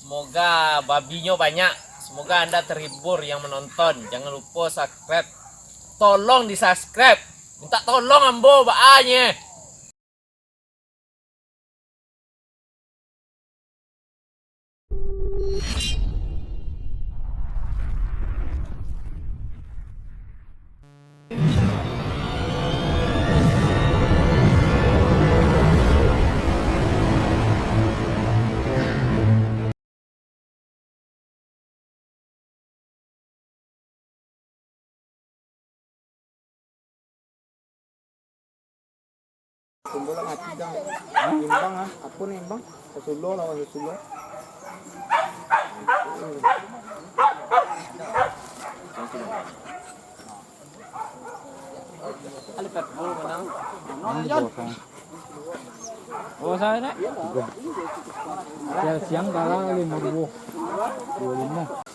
Semoga babinya banyak. Semoga Anda terhibur yang menonton. Jangan lupa subscribe. Tolong di subscribe. Minta tolong ambo baanya. Kumpul lang hati dang. Nimbang ha. Ako nimbang. Sa sulo lawan sa sulo. Alipat mo menang. Oh saya nak. Siang kalah 5.000. 25.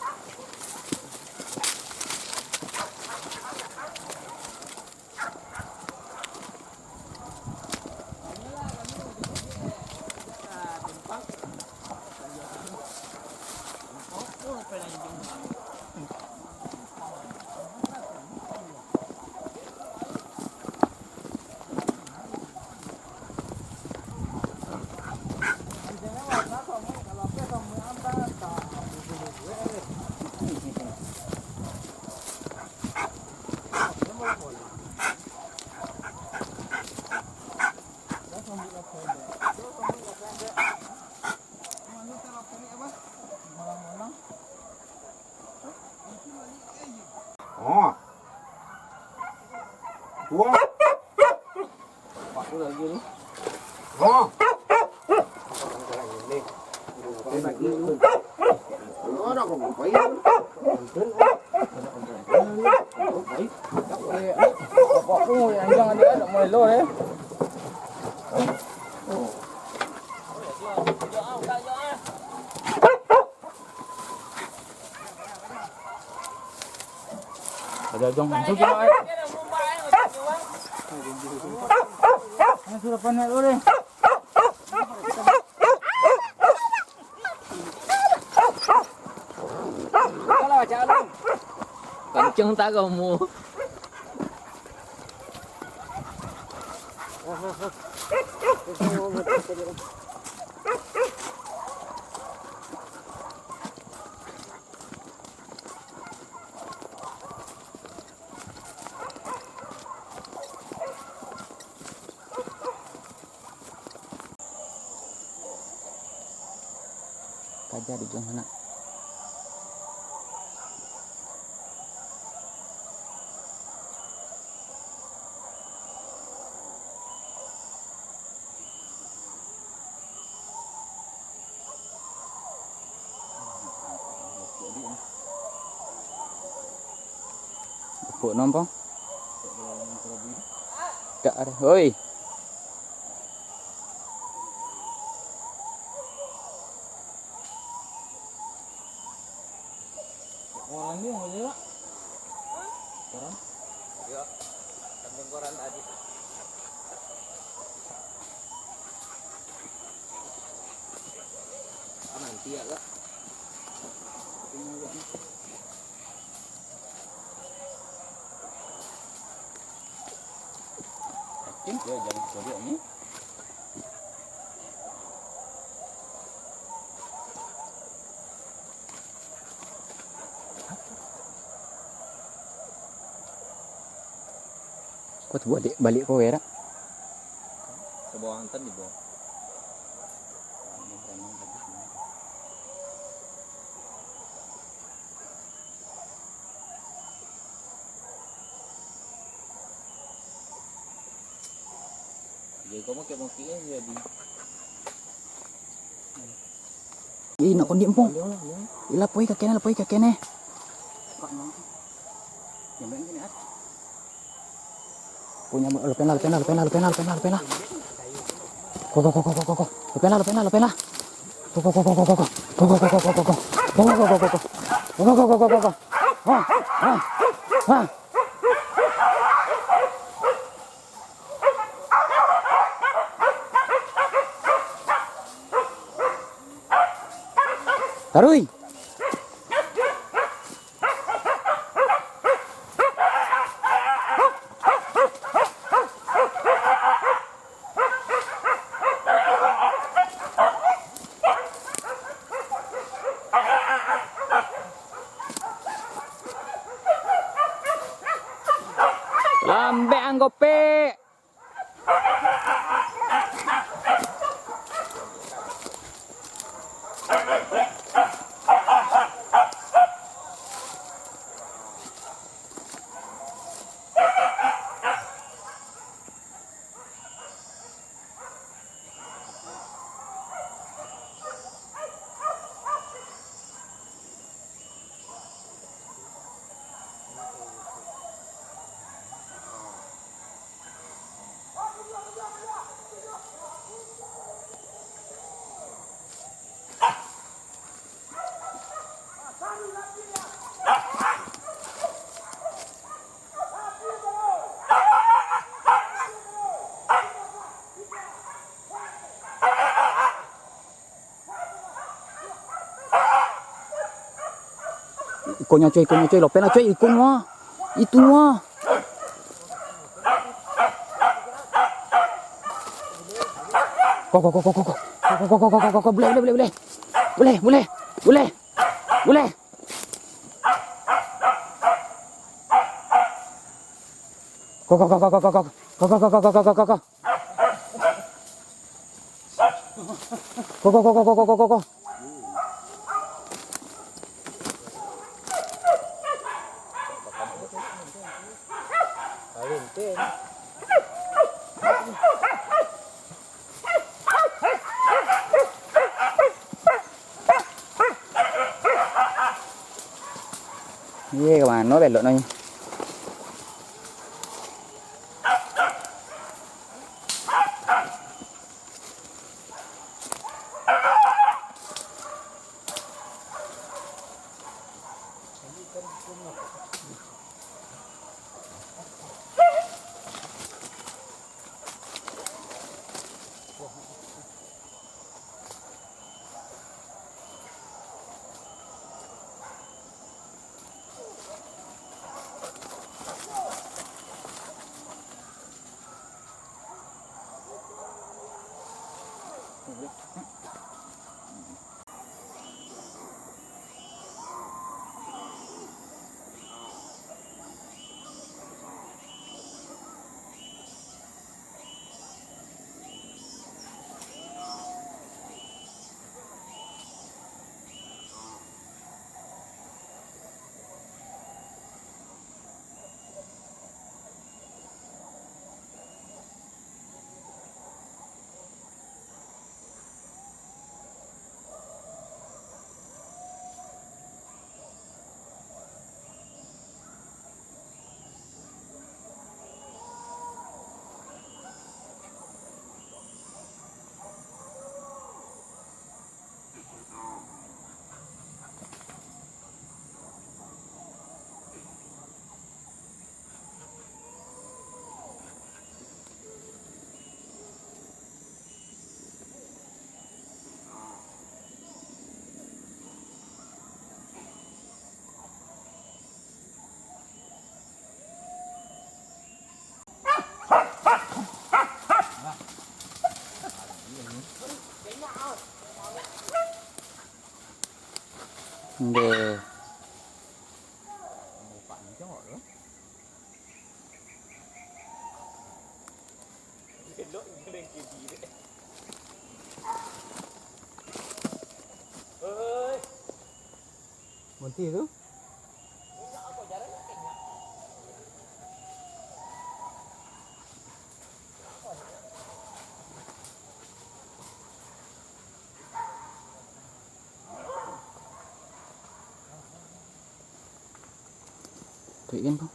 Oh. Dua. Pak lagi ni. Oh. Ada kok ngapain? Bapak aku yang jangan dia nak mulai lo eh. Ada jong masuk kita eh. Sudah panen lo deh. Kalau jalan. Kenceng tak kamu? Kaja di jong mana? Buat nampak? Tak ada. Hoi. Orang ni mau je tak? Koran? Ya. Kambing koran tadi. Nanti ya kak. Ya jangan sorry ni. Kau buat balik kau ya? Sebuah anten di bawah. Jadi kamu kayak mungkin jadi. Ih nak kondi empong. Lapoi kakek ni. Punya lepena. Go. Lepena. Go. Aroy. Lambe ang gope. Ikonnya coy, lopen lah coy, ikon mah. Itu mah. Kok, boleh. Kok. Iya, kemana nó belok nih? Nggih. Monti itu? Tuh kan, Bang.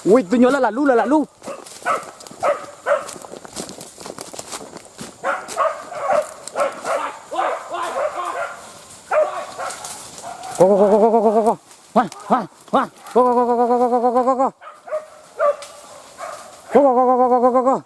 Ui, tôi nhớ là lạ lu là lạ lu. Go go go go go go go go. Hoan, hoan, hoan. Go go go go go go go go go go go. Go go go go go go go go.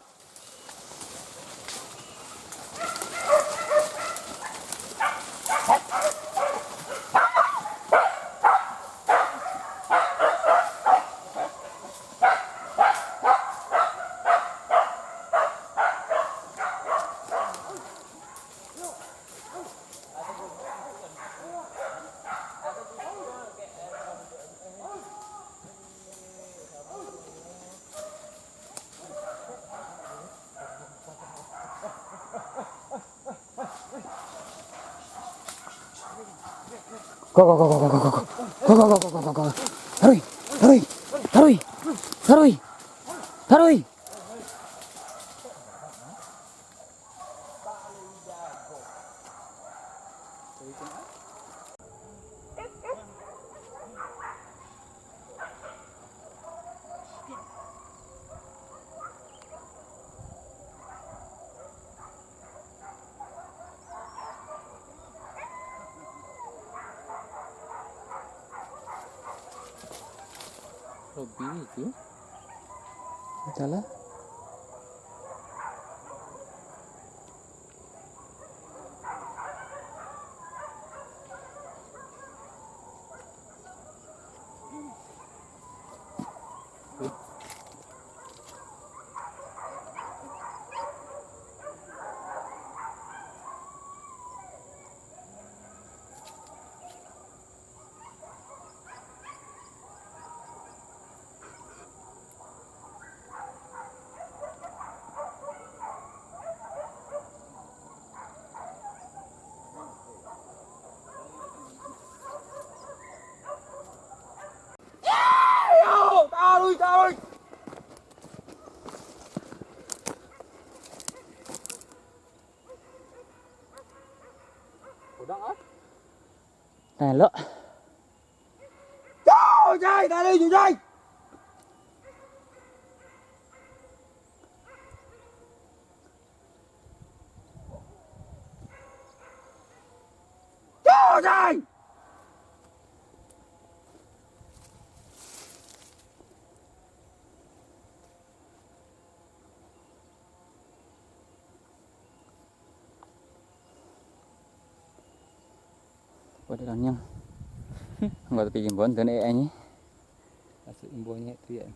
Go go go go go go go go go go go go go go. Hurry, hurry, hurry, hurry, hurry. Hobi itu. Salah. Này lỡ. Trời ơi, ta đi trời. Trời ơi. Pada yang nggak tapi jembon dan ini Masuk imbuhnya itu ya.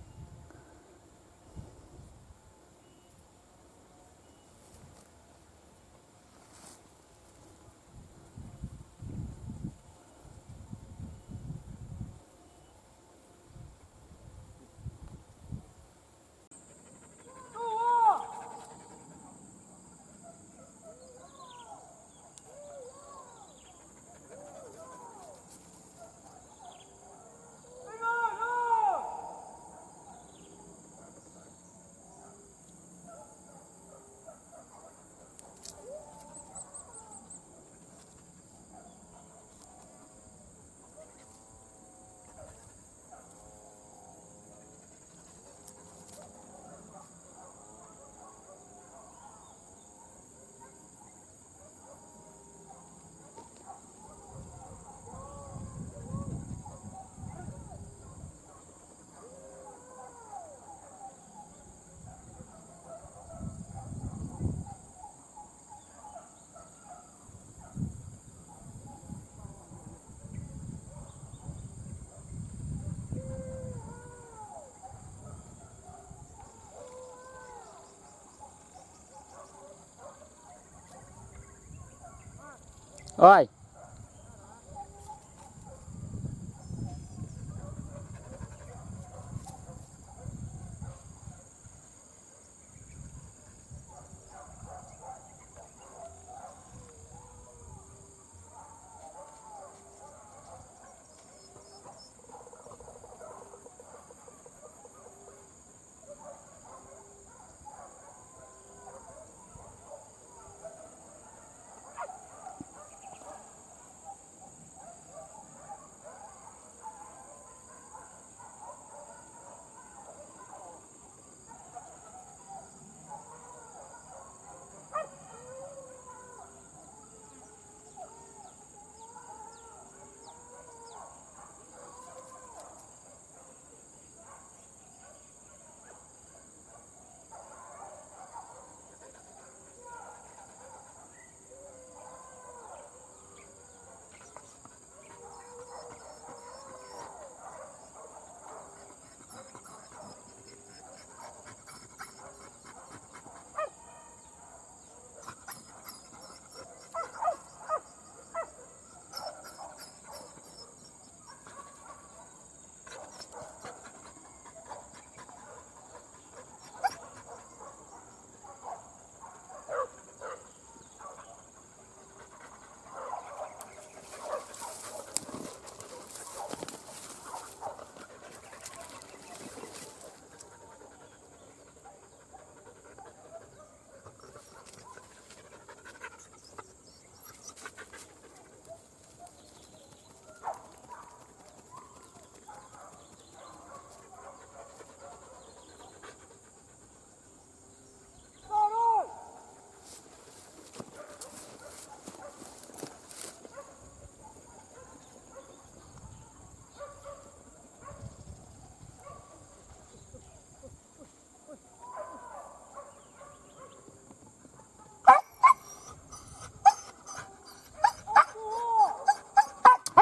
ơi.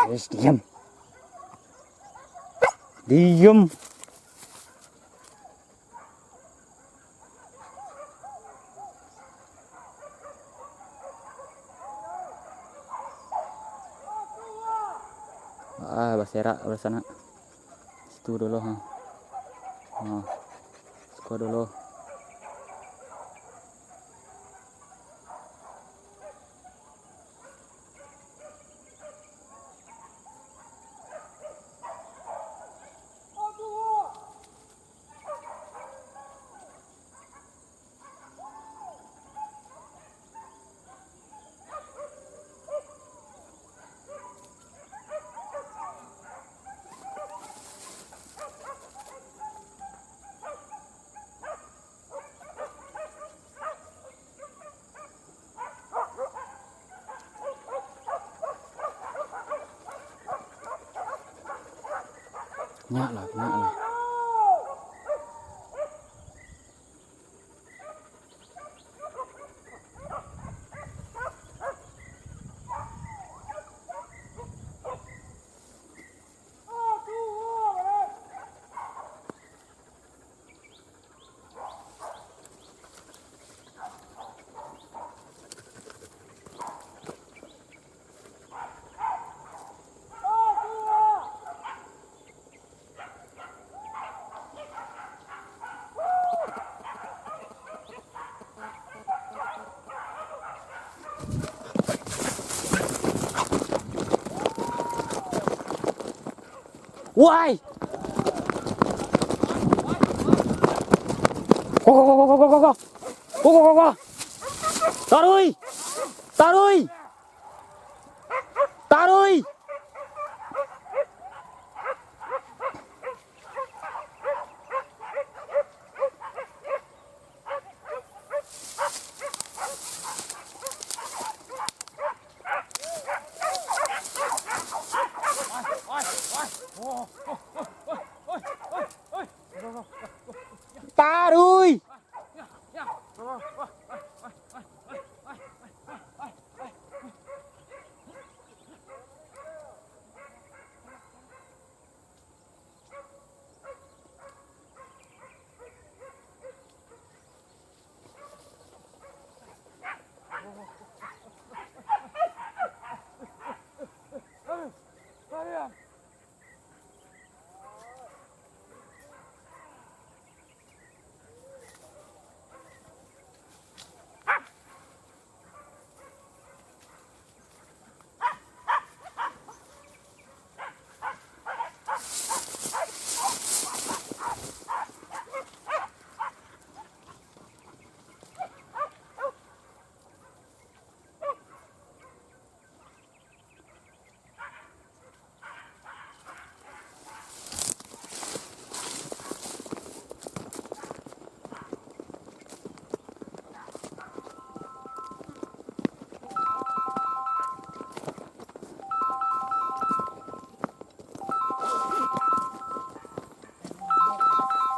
Yes, diam. Diam. Berseraak belah sana. Situ dulu ha. Sekolah dulu. Nyak lah. Why? Go. Taruy. Taruy.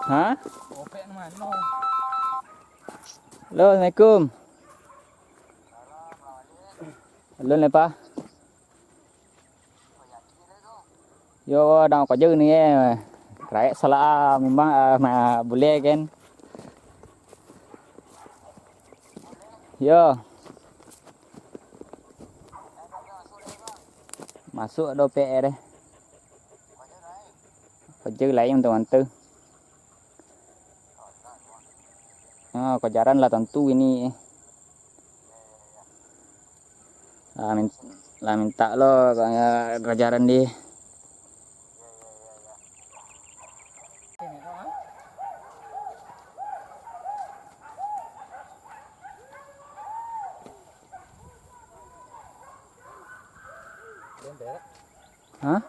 Hah? Opek mana? Halo, Assalamualaikum. Halo, Lepa. Yo, đang có dư này. Cái salah memang mà boleh kan? Yo. Masuk dompet deh. Có dư lại yang teman tu. Kejaran lah tentu ini. Minta lo kejaran di. Hah?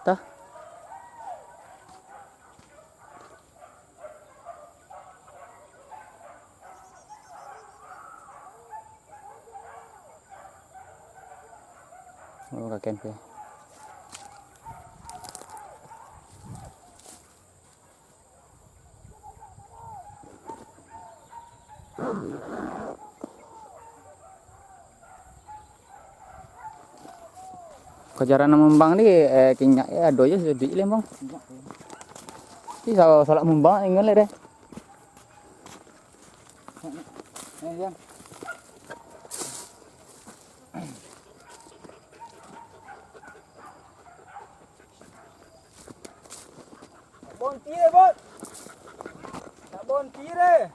Tah. Oh, kakek pe. Kejaran membang ni kinyak ada je sedikit le bang. Ni salah membang ingat le deh. Yang. Bon tire bot. Tak bon tire.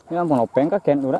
Ni abang lopeng kah ken udah.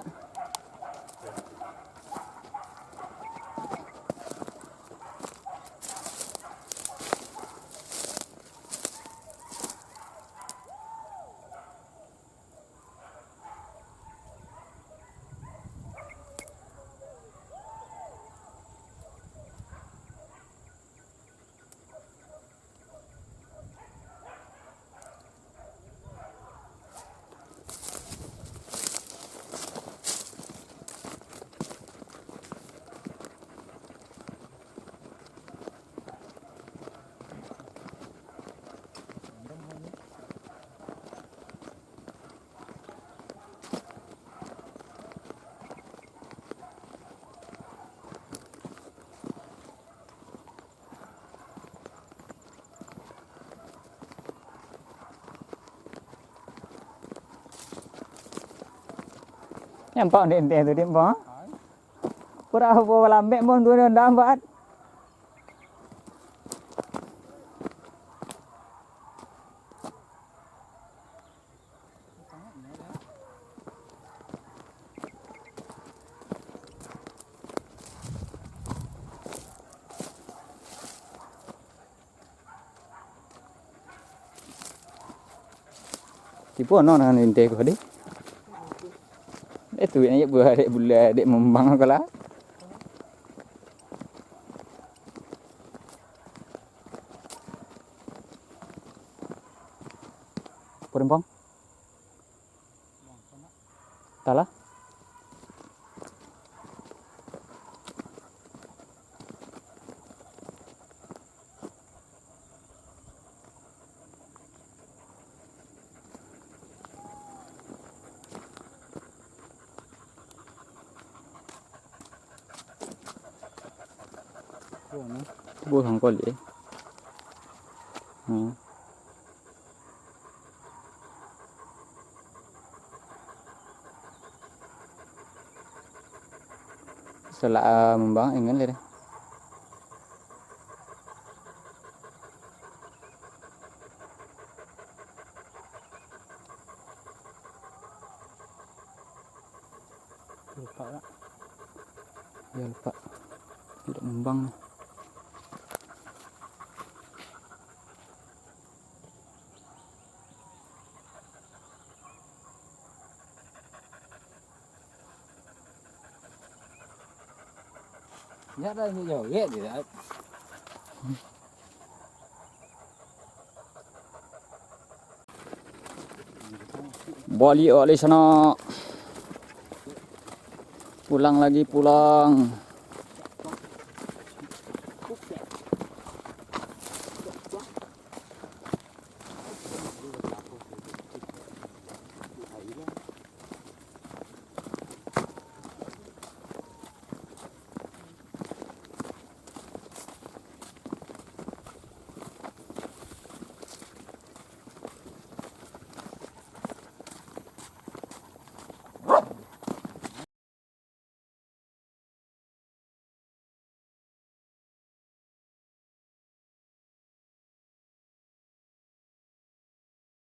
Nampak ni tu dia bang. Pura apa lambek mon tu dah ambat. Tipu no nan inte ko di. Tu yang buat dek bulan dek membang kala. Perempang. Talah. Bố không có lẽ. Setelah membang ingin lihat. Lupa lah. Ya lupa. Tidak membang. Nhát ra như nhiều ghét gì đấy. Balik oleh sana. Pulang lagi pulang.